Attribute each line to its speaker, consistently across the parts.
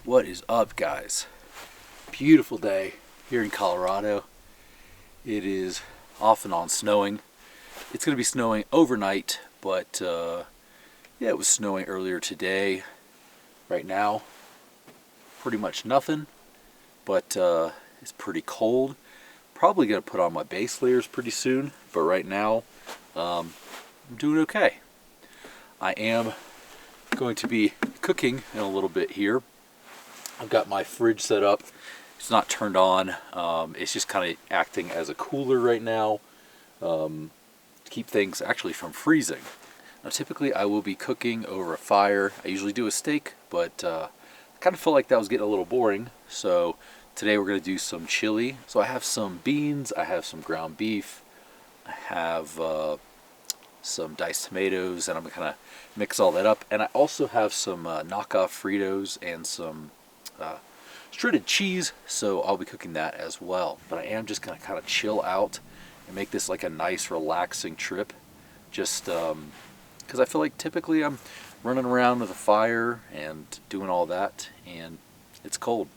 Speaker 1: What is up, guys? Beautiful day here in Colorado. It is off and on snowing. It's going to be snowing overnight, but yeah, it was snowing earlier today. Right now, pretty much nothing, but it's pretty cold. Probably going to put on my base layers pretty soon, but right now I'm doing okay. I am going to be cooking in a little bit here. I've got my fridge set up. It's not turned on. It's just kind of acting as a cooler right now to keep things actually from freezing. Now, typically I will be cooking over a fire. I usually do a steak, but I kind of felt like that was getting a little boring. So today we're going to do some chili. So I have some beans, I have some ground beef, I have some diced tomatoes, and I'm going to kind of mix all that up. And I also have some knockoff Fritos and some shredded cheese, so I'll be cooking that as well. But I am just going to kind of chill out and make this like a nice relaxing trip, just because I feel like typically I'm running around with a fire and doing all that, and it's cold.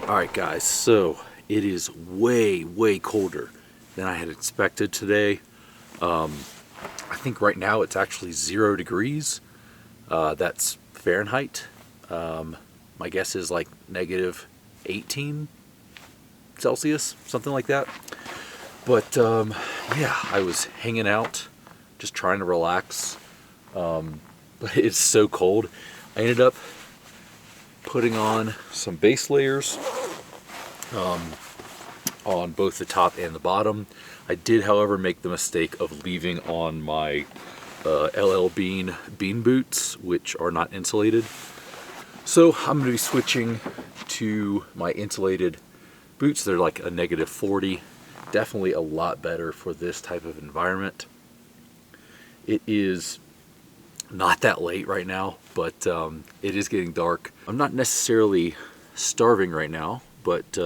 Speaker 1: Alright guys, so it is way colder than I had expected today. I think right now it's actually 0 degrees. That's Fahrenheit. My guess is like negative 18 Celsius, something like that. But yeah, I was hanging out, just trying to relax. But it's so cold. I ended up putting on some base layers on both the top and the bottom. I did, however, make the mistake of leaving on my LL Bean boots, which are not insulated. So I'm going to be switching to my insulated boots. They're like a negative 40. Definitely a lot better for this type of environment. It is not that late right now, but it is getting dark. I'm not necessarily starving right now, but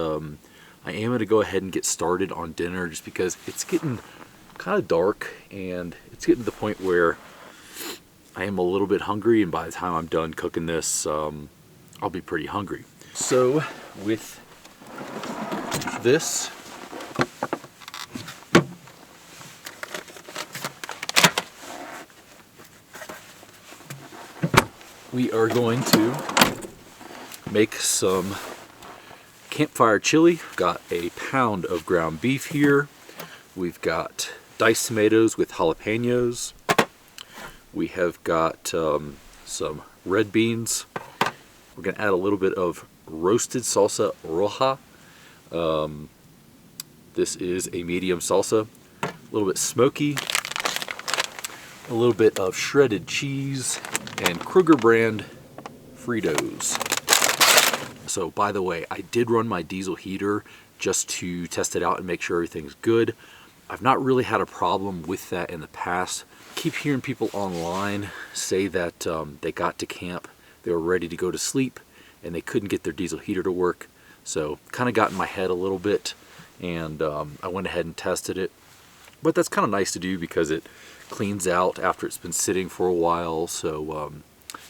Speaker 1: I am going to go ahead and get started on dinner just because it's getting kind of dark and it's getting to the point where I am a little bit hungry, and by the time I'm done cooking this, I'll be pretty hungry. So with this, we are going to make some campfire chili. Got a pound of ground beef here. We've got diced tomatoes with jalapenos. We have got some red beans. We're going to add a little bit of roasted salsa roja. This is a medium salsa. A little bit smoky. A little bit of shredded cheese and Kruger brand Fritos. So by the way, I did run my diesel heater just to test it out and make sure everything's good. I've not really had a problem with that in the past. Keep hearing people online say that they got to camp, they were ready to go to sleep, and they couldn't get their diesel heater to work. So kind of got in my head a little bit, and I went ahead and tested it. But that's kind of nice to do because it cleans out after it's been sitting for a while. So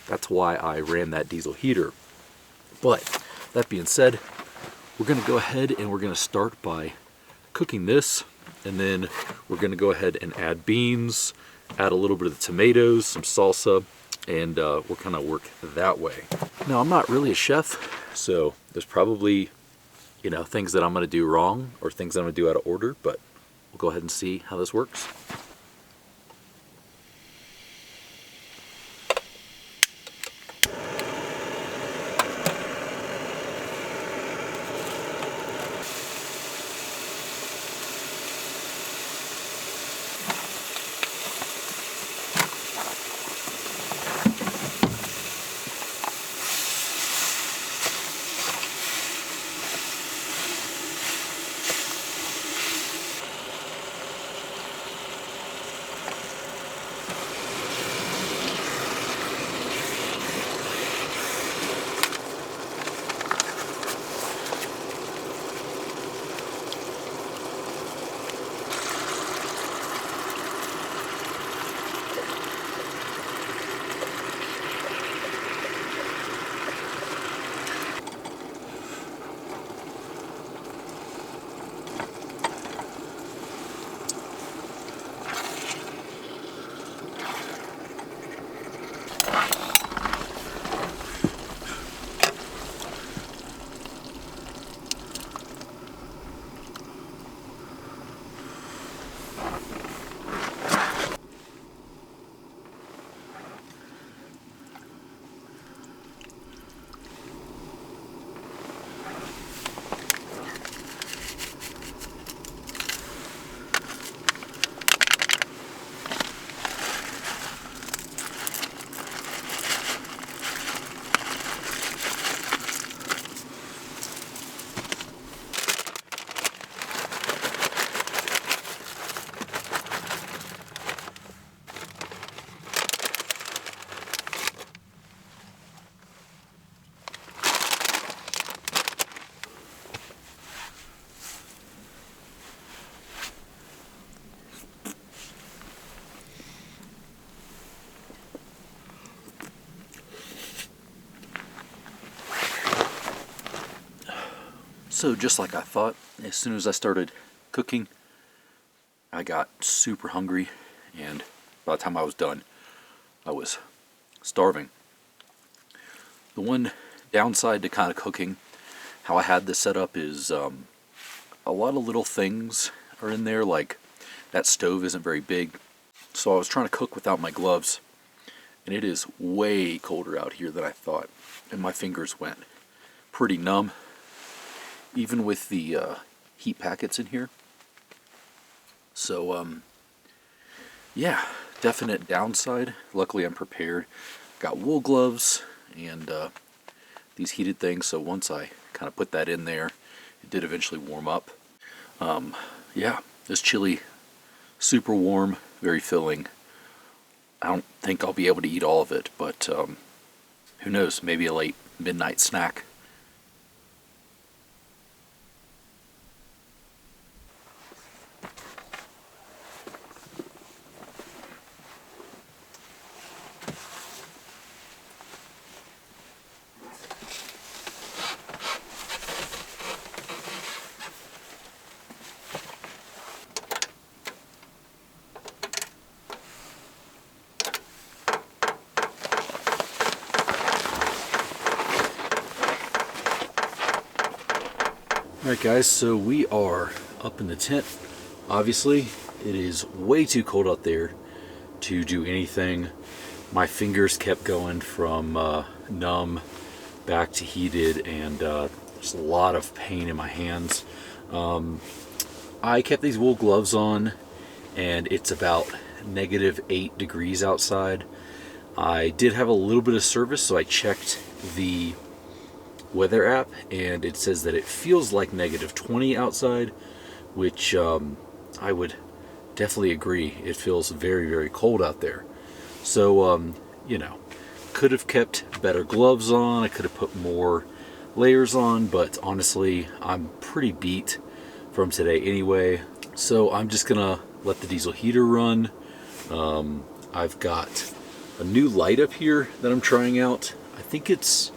Speaker 1: that's why I ran that diesel heater. But that being said, we're going to go ahead and we're going to start by cooking this, and then we're going to go ahead and add beans, add a little bit of the tomatoes, some salsa, and we'll kind of work that way. Now, I'm not really a chef, so there's probably, you know, things that I'm going to do wrong or things that I'm going to do out of order, but we'll go ahead and see how this works. So just like I thought, as soon as I started cooking, I got super hungry, and by the time I was done, I was starving. The one downside to kind of cooking, how I had this set up is a lot of little things are in there, like that stove isn't very big. So I was trying to cook without my gloves, and it is way colder out here than I thought, and my fingers went pretty numb, even with the heat packets in here. So yeah, definite downside. Luckily I'm prepared. Got wool gloves and these heated things, so once I kind of put that in there, it did eventually warm up. Yeah, this chili, super warm, very filling. I don't think I'll be able to eat all of it, but who knows, maybe a late midnight snack. Alright guys, so we are up in the tent. Obviously, it is way too cold out there to do anything. My fingers kept going from numb back to heated, and there's a lot of pain in my hands. I kept these wool gloves on, and it's about -8 degrees outside. I did have a little bit of service, so I checked the weather app, and it says that it feels like -20 outside, which I would definitely agree. It feels very, very cold out there. So, you know, could have kept better gloves on. I could have put more layers on, but honestly, I'm pretty beat from today anyway. So I'm just gonna let the diesel heater run. I've got a new light up here that I'm trying out. I think it's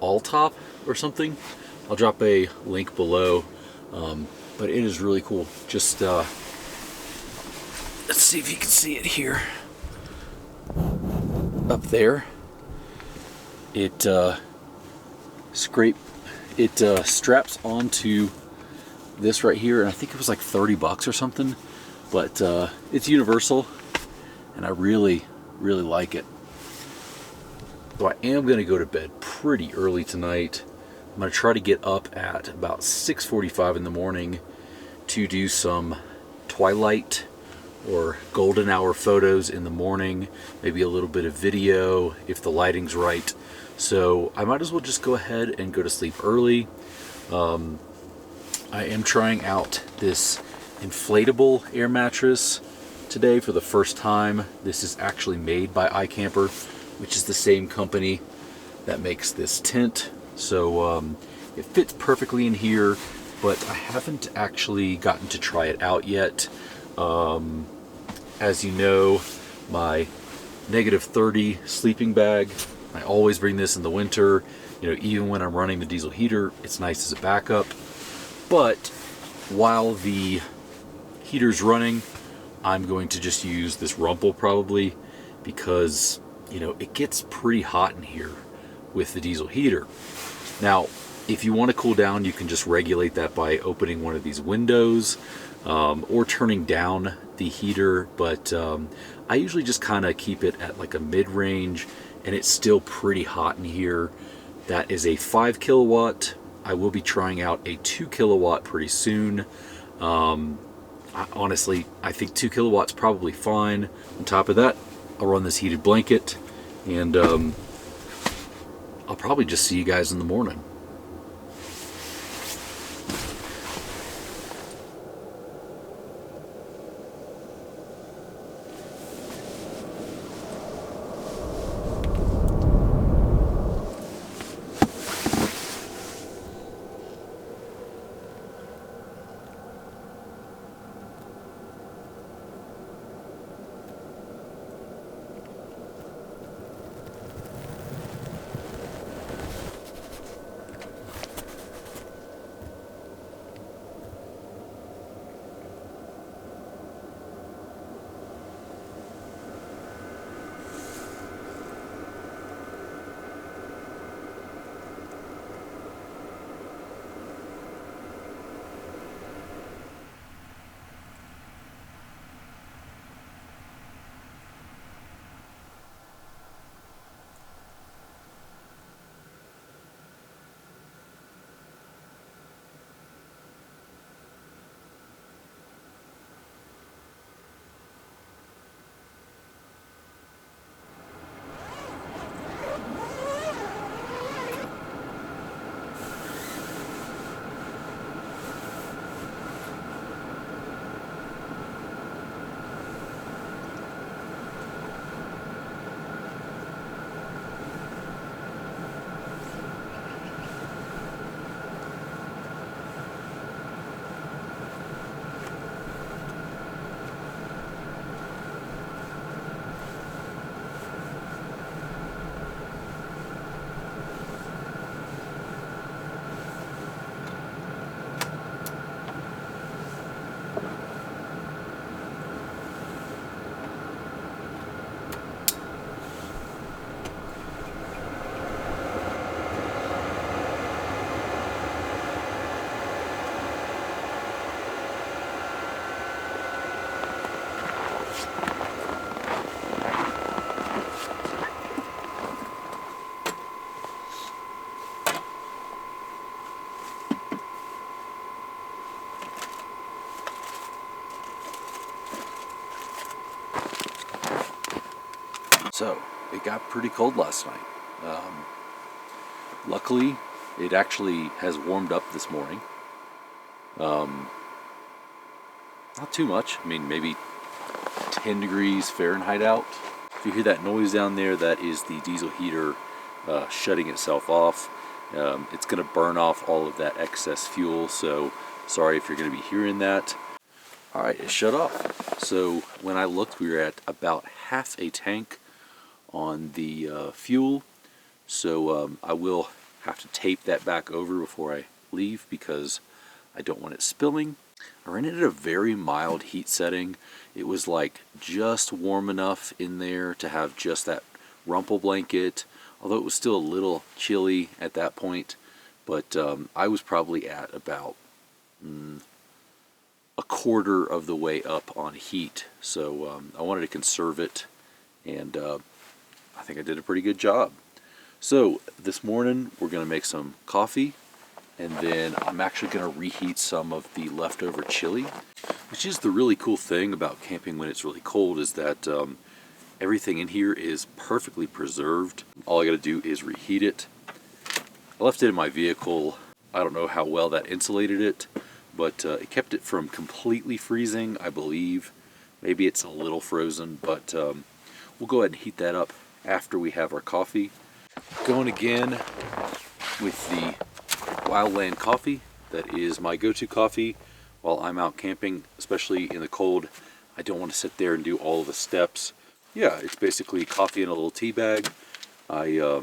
Speaker 1: All Top or something. I'll drop a link below, but it is really cool. Just let's see if you can see it here up there. It straps onto this right here, and I think it was like 30 bucks or something, but it's universal, and I really like it. So I am going to go to bed pretty early tonight. I'm going to try to get up at about 6:45 in the morning to do some twilight or golden hour photos in the morning, maybe a little bit of video if the lighting's right. So I might as well just go ahead and go to sleep early. I am trying out this inflatable air mattress today for the first time. This is actually made by iCamper, which is the same company that makes this tent. So it fits perfectly in here, but I haven't actually gotten to try it out yet. As you know, my -30 sleeping bag, I always bring this in the winter. You know, even when I'm running the diesel heater, it's nice as a backup. But while the heater's running, I'm going to just use this Rumple probably, because you know, it gets pretty hot in here with the diesel heater. Now, if you want to cool down, you can just regulate that by opening one of these windows or turning down the heater, but I usually just kind of keep it at like a mid-range, and it's still pretty hot in here. That is a 5 kilowatt. I will be trying out a 2 kilowatt pretty soon. Honestly, I think 2 kilowatts probably fine. On top of that, I'll run this heated blanket, and I'll probably just see you guys in the morning. it got pretty cold last night. Luckily, it actually has warmed up this morning. Not too much. I mean, maybe 10 degrees Fahrenheit out. If you hear that noise down there, that is the diesel heater shutting itself off. It's going to burn off all of that excess fuel, so sorry if you're going to be hearing that. Alright, it shut off. So when I looked, we were at about half a tank on the fuel. So I will have to tape that back over before I leave because I don't want it spilling. I ran it at a very mild heat setting. It was like just warm enough in there to have just that rumple blanket, although it was still a little chilly at that point. But I was probably at about a quarter of the way up on heat. So I wanted to conserve it, and I think I did a pretty good job. So this morning we're going to make some coffee, and then I'm actually going to reheat some of the leftover chili, which is the really cool thing about camping when it's really cold, is that everything in here is perfectly preserved. All I got to do is reheat it. I left it in my vehicle. I don't know how well that insulated it, but it kept it from completely freezing, I believe. Maybe it's a little frozen, but we'll go ahead and heat that up after we have our coffee. Going again with the Wildland coffee. That is my go-to coffee while I'm out camping, especially in the cold. I don't want to sit there and do all of the steps. Yeah, it's basically coffee in a little tea bag. I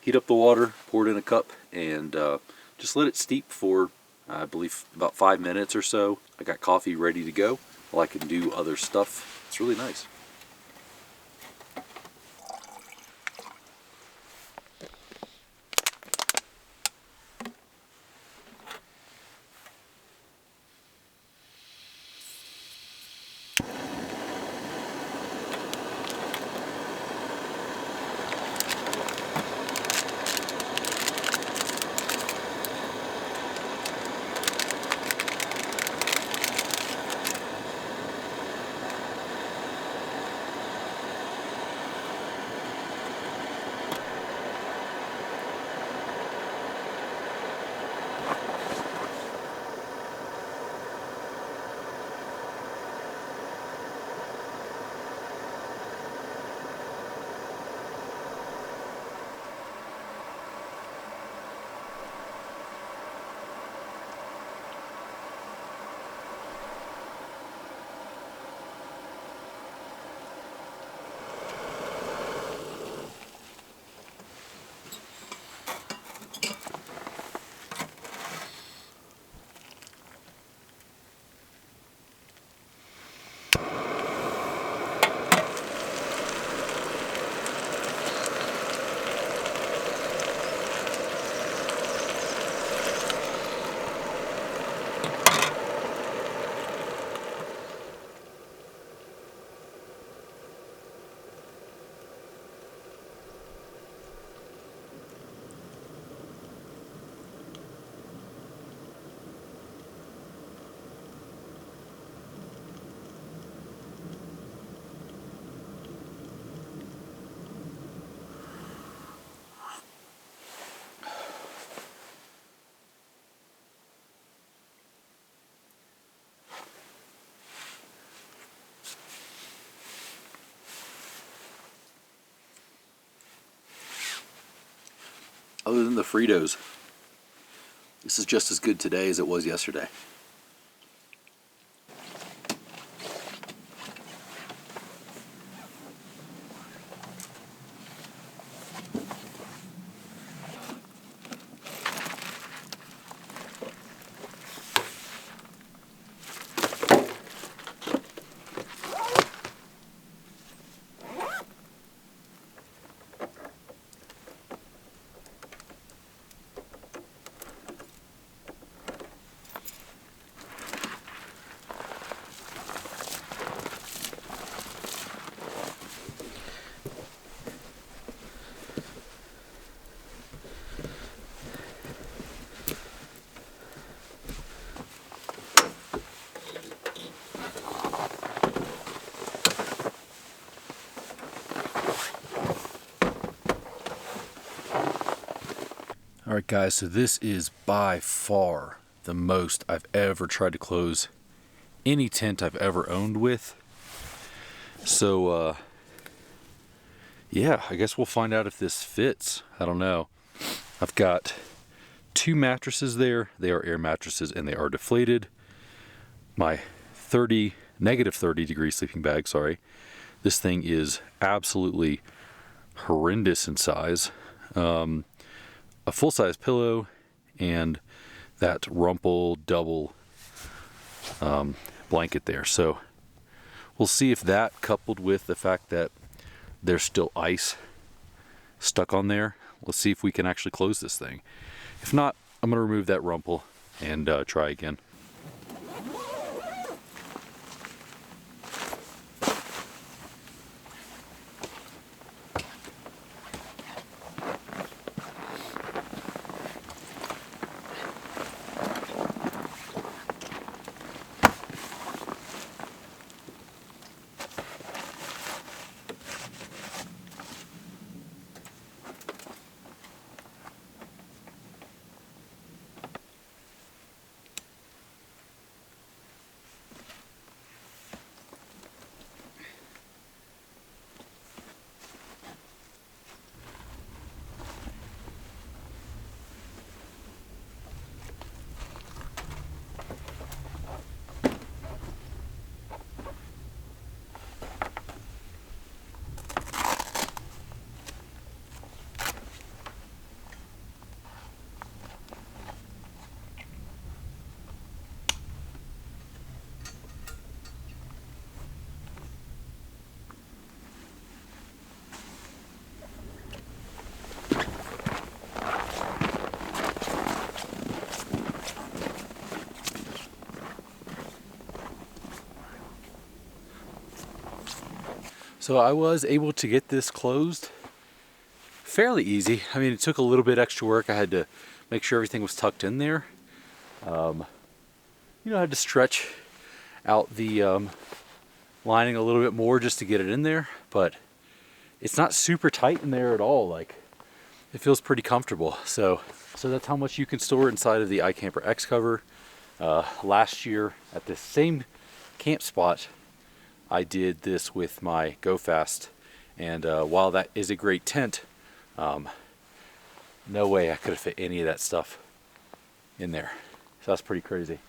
Speaker 1: heat up the water, pour it in a cup, and just let it steep for, I believe, about 5 minutes or so. I got coffee ready to go while I can do other stuff. It's really nice. Other than the Fritos, this is just as good today as it was yesterday. Alright guys, so this is by far the most I've ever tried to close any tent I've ever owned with. So yeah, I guess we'll find out if this fits. I don't know. I've got 2 mattresses there. They are air mattresses and they are deflated. My negative 30 degree sleeping bag, sorry. This thing is absolutely horrendous in size. A full-size pillow and that rumple double blanket there. So we'll see if that, coupled with the fact that there's still ice stuck on there, let's see if we can actually close this thing. If not, I'm going to remove that rumple and try again. So I was able to get this closed fairly easy. I mean, it took a little bit extra work. I had to make sure everything was tucked in there. I had to stretch out the lining a little bit more just to get it in there, but it's not super tight in there at all. Like, it feels pretty comfortable. So that's how much you can store inside of the iCamper X cover. Last year at the same camp spot, I did this with my Go Fast, and while that is a great tent, no way I could have fit any of that stuff in there. So that's pretty crazy.